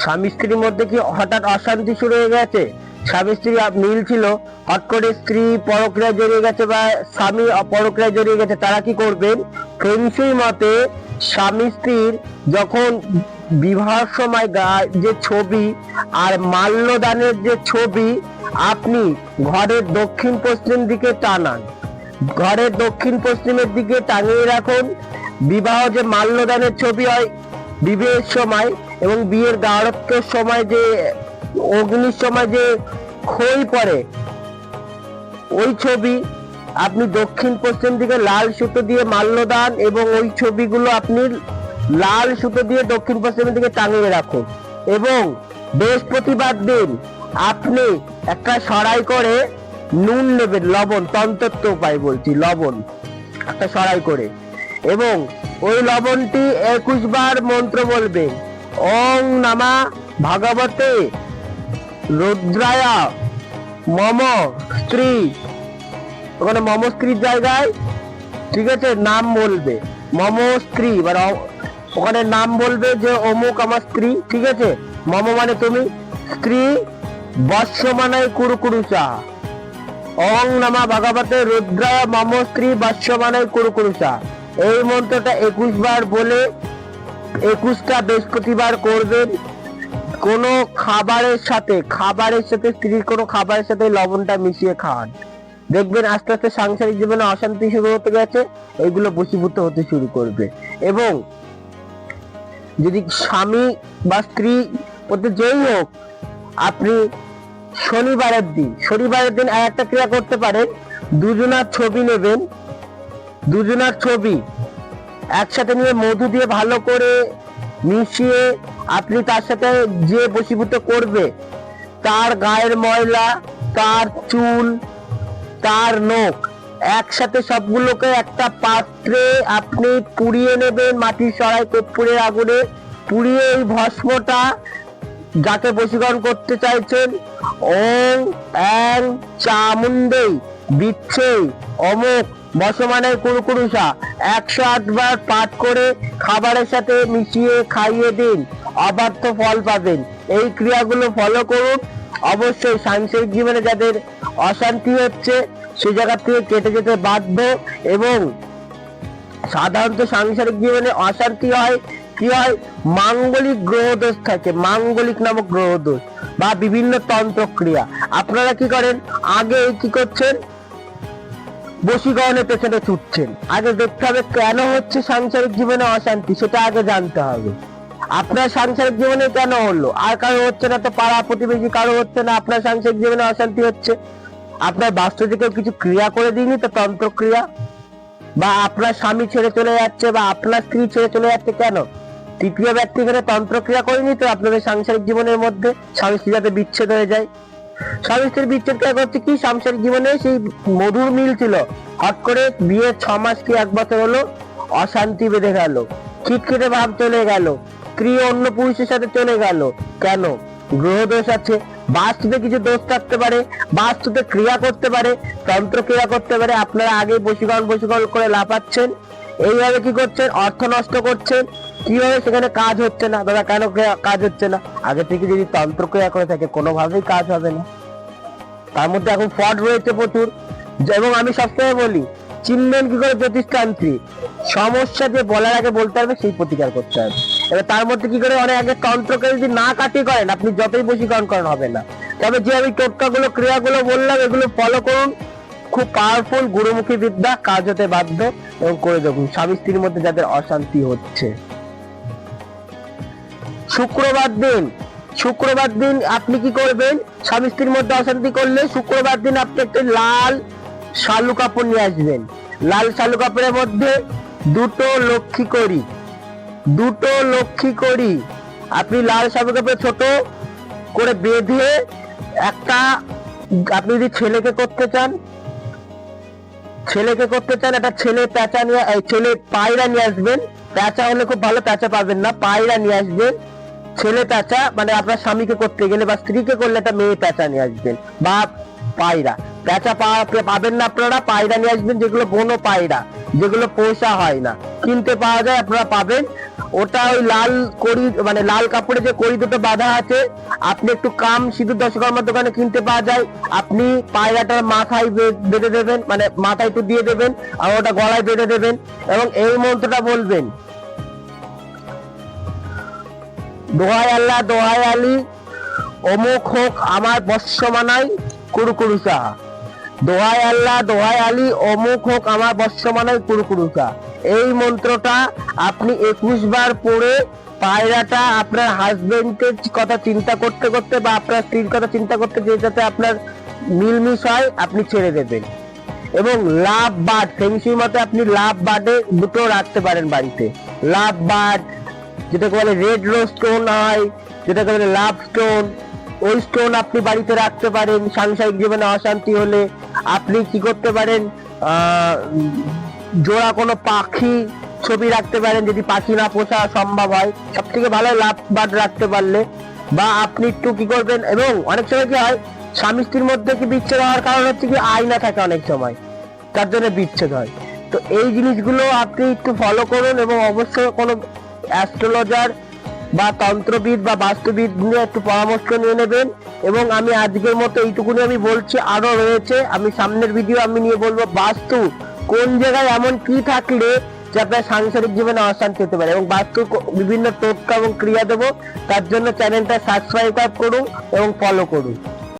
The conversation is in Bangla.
স্বামী স্ত্রীর মধ্যে কি হঠাৎ অশান্তি শুরু হয়ে গেছে? স্বামী স্ত্রী মিল ছিল, হট করে স্ত্রী পরক্রিয়া জড়িয়ে গেছে বা স্বামী পরক্রিয়া জড়িয়ে গেছে, তারা কি করবেন? ফেংশুই মতে স্বামী স্ত্রীর যখন বিবাহের সময় যে ছবি আর মাল্যদানের যে ছবি আপনি ঘরের দক্ষিণ পশ্চিম দিকে টানান, ঘরের দক্ষিণ পশ্চিমের দিকে টাঙিয়ে রাখুন। বিবাহ যে মাল্যদানের ছবি হয় বিবাহের সময় এবং বিয়ের গাঢ়ত্বের সময় যে অগ্নির সময় যে খই পড়ে ওই ছবি আপনি দক্ষিণ পশ্চিম দিকে লাল সুতো দিয়ে মাল্যদান এবং ওই ছবিগুলো আপনি লাল সুতো দিয়ে দক্ষিণ পশ্চিমের দিকে টাঙিয়ে রাখুন। এবং বৃহস্পতিবার দিন আপনি একটা সরাই করে নুন নেবেন, লবণ, তন্ত্র উপায় বলছি, লবণ একটা সরাই করে, এবং ওই লবণটি 21 বার মন্ত্র বলবেন। ওং নমা ভগবতে রুদ্রায় মম স্ত্রী, ওখানে মম স্ত্রীর জায়গায়, ঠিক আছে, নাম বলবে মম স্ত্রী, মানে ওখানে নাম বলবে যে অমুক আমার স্ত্রী, ঠিক আছে, মম মানে তুমি, স্ত্রী বৎসমানায় কুরুকুরুষা। ওং নমা ভগবতে রুদ্রায় মম স্ত্রী বৎসমানায় কুরুকুরুষা। এই মন্ত্রটা 21 বার বলে 21টা বৃহস্পতিবার করবেন। কোনো খাবারের সাথে স্ত্রীর কোনো খাবারের সাথে লবণটা মিশিয়ে খান, দেখবেন আস্তে আস্তে সাংসারিক জীবনে অশান্তি শুরু হতে গেছে, ওইগুলো বশীভূত হতে শুরু করবে। এবং যদি স্বামী বা স্ত্রী ওদের যেই হোক, আপনি শনিবারের দিন একটা ক্রিয়া করতে পারেন। দুজনার ছবি নেবেন, দুজনার ছবি একসাথে নিয়ে মধু দিয়ে ভালো করে মিশিয়ে আপনি তার সাথে যে বশীভূত করবে তার গায়ের ময়লা, তার চুল, তার নখ একসাথে সবগুলোকে একটা পাত্রে আপনি পুড়িয়ে নেবেন, মাটির সরাই কর্পূরের আগুনে পুড়িয়ে এই ভস্মটা যাকে বশীকরণ করতে চাইছেন, ওং অ্যাং চামুণ্ডেই বিচ্ছেই অমুক বসমানের কুরুকুরুষা 108 বার পাঠ করে খাবারের সাথে মিশিয়ে খাইয়ে দিন, অবাধ্য ফল পাবেন। এই ক্রিয়াগুলো ফলো করুন, অবশ্যই সাংসারিক জীবনে যাদের অশান্তি হচ্ছে সেই জায়গা থেকে কেটে যেতে বাধ্য। এবং সাধারণত সাংসারিক জীবনে অশান্তি হয় কি হয়? মাঙ্গলিক গ্রহদোষ থাকে, মাঙ্গলিক নামক গ্রহদোষ বা বিভিন্ন তন্ত্র ক্রিয়া। আপনারা কি করেন? আগে কি করছেন? বশীকরণের পেছনে ছুটছেন। আগে দেখতে হবে কেন হচ্ছে সাংসারিক জীবনে অশান্তি, সেটা আগে জানতে হবে। আপনার সাংসারিক জীবনে কেন হলো? আর কারো হচ্ছে না তো, পাড়া প্রতিবেশী কারো হচ্ছে না, আপনার সাংসারিক জীবনে অশান্তি হচ্ছে। আপনার বাস্তু থেকে কিছু ক্রিয়া করে দিইনি তো, তন্ত্র ক্রিয়া, বা আপনার স্বামী ছেড়ে চলে যাচ্ছে বা আপনার স্ত্রী ছেড়ে চলে যাচ্ছে, কেন? তৃতীয় ব্যক্তি এখানে তন্ত্র ক্রিয়া করেনি তো আপনাদের সাংসারিক জীবনের মধ্যে স্বামী স্ত্রী যাতে বিচ্ছেদ হয়ে যায়। স্বামী স্ত্রীর বিচ্ছেদ ক্রিয়া করছে কি? সাংসারিক জীবনে সেই মধুর মিল ছিল, হট করে বিয়ের 6 মাস কি 1 বছর হলো অশান্তি বেঁধে গেল, খিটখিটে ভাব চলে গেল, স্ত্রী অন্য পুরুষের সাথে চলে গেল, কেন? গ্রহ দোষ আছে। বাস্তুতে কিছু দোষ থাকতে পারে, বাস্তুতে ক্রিয়া করতে পারে, তন্ত্র ক্রিয়া করতে পারে। আপনারা আগে বশীকরণ করে লাফাচ্ছেন, এইভাবে কি করছেন? অর্থ নষ্ট করছেন। কিভাবে? সেখানে কাজ হচ্ছে না। দাদা কেন কাজ হচ্ছে না? আগে থেকে যদি তন্ত্র ক্রিয়া করে থাকে কোনোভাবেই কাজ হবে না। তার মধ্যে এখন ফ্রড রয়েছে প্রচুর। এবং আমি সবসময় বলি, চিনবেন কি করে জ্যোতিষতান্ত্রিক? সমস্যা যে বলার আগে বলতে হবে, সেই প্রতিকার করতে হবে। এবার তার মধ্যে কি করে? অনেক আগে তন্ত্রকে যদি না কাটিয়ে করেন, আপনি যতই বশীকরণ করেন হবে না। তবে যে আমি টোটকাগুলো ক্রিয়াগুলো বললাম, এগুলো ফলো করুন, খুব পাওয়ারফুল গুরুমুখী বিদ্যা, কাজ হতে বাধ্য। এবং করে দেখুন স্বামী স্ত্রীর মধ্যে যাদের অশান্তি হচ্ছে। শুক্রবার দিন আপনি কি করবেন? স্বামী স্ত্রীর মধ্যে অশান্তি করলে শুক্রবার দিন আপনি একটা লাল শালু কাপড় নিয়ে আসবেন। লাল শালু কাপড়ের মধ্যে দুটো লক্ষ্মী করি আপনি লাল শালু কাপড়ে ছোট করে বেঁধে একটা, আপনি যদি ছেলেকে করতে চান একটা ছেলে প্যাঁচা নিয়ে, ছেলে পায়রা নিয়ে আসবেন। প্যাঁচা হলে খুব ভালো, প্যাঁচা পাবেন না, পায়রা নিয়ে আসবেন। ছেলে প্যাঁচা মানে আপনার স্বামীকে করতে গেলে বা স্ত্রীকে করলে একটা মেয়ে প্যাঁচা নিয়ে আসবেন, বা পায়রা। প্যাঁচা পাবেন না আপনারা, পায়রা নিয়ে আসবেন, যেগুলো বনো পায়রা, যেগুলো পোষা হয় না, কিনতে পাওয়া যায়, আপনারা পাবেন। ওটা ওই লাল কড়ি মানে লাল কাপড়ে যে কড়ি দুটো বাঁধা আছে, আপনি একটু কাম সিঁদুর দশকর্মার দোকানে কিনতে পাওয়া যায়। আপনি পায়রাটার মাথায় বেঁধে দেবেন, মানে মাথায় একটু দিয়ে দেবেন আর ওটা গলায় বেঁধে দেবেন এবং এই মন্ত্রটা বলবেন, দোহাই আল্লাহ দোহাই আলী অমুক হোক আমার বর্ষমানায় কুরুকুরুসা। দোহাই আল্লাহ দোহাই আলী অমুক হোক আমার বর্ষমানায় কুরুকুরুসা। এই মন্ত্রটা আপনি 21 বার পড়ে পায়রাটা আপনার হাজবেন্ডের কথা চিন্তা করতে করতে বা আপনার স্ত্রীর কথা চিন্তা করতে, যে যাতে আপনার মিলমিশ হয়, আপনি ছেড়ে দেবেন। এবং লাভ বার্ড, ফেংশি মতে আপনি লাভ বার্ডে দুটো রাখতে পারেন বাড়িতে। লাভ বার্ড যেটাকে বলে রেড রোজ স্টোন হয়, যেটাকে বলে লাভ স্টোন, ওই স্টোন আপনি বাড়িতে রাখতে পারেন। সাংসারিক জীবনে অশান্তি হলে আপনি কি করতে পারেন, জোড়া কোনো পাখি ছবি রাখতে পারেন, যদি পাখি না পোষা সম্ভব হয়। সব থেকে ভালো লাভ বার্ড রাখতে পারলে। বা আপনি একটু কি করবেন, এবং অনেক সময় কি হয় স্বামী স্ত্রীর মধ্যে কি বিচ্ছেদ হওয়ার কারণ হচ্ছে কি আয়না থাকে অনেক সময়, তার জন্য বিচ্ছেদ হয়। তো এই জিনিসগুলো আপনি একটু ফলো করুন এবং অবশ্যই কোনো অ্যাস্ট্রোলজার বা তন্ত্রবিদ বা বাস্তুবিদ নিয়ে একটু পরামর্শ নিয়ে নেবেন। এবং আমি আজকের মতো এইটুকুনি আমি বলছি, আরো রয়েছে, আমি সামনের ভিডিও আমি নিয়ে বলবো বাস্তু কোন জায়গায় এমন কি থাকলে যে আপনার সাংসারিক জীবনে অশান্তি হতে পারে, এবং বাস্তু বিভিন্ন টোটকা এবং ক্রিয়া দেবো। তার জন্য চ্যানেলটা সাবস্ক্রাইব করুন এবং ফলো করুন।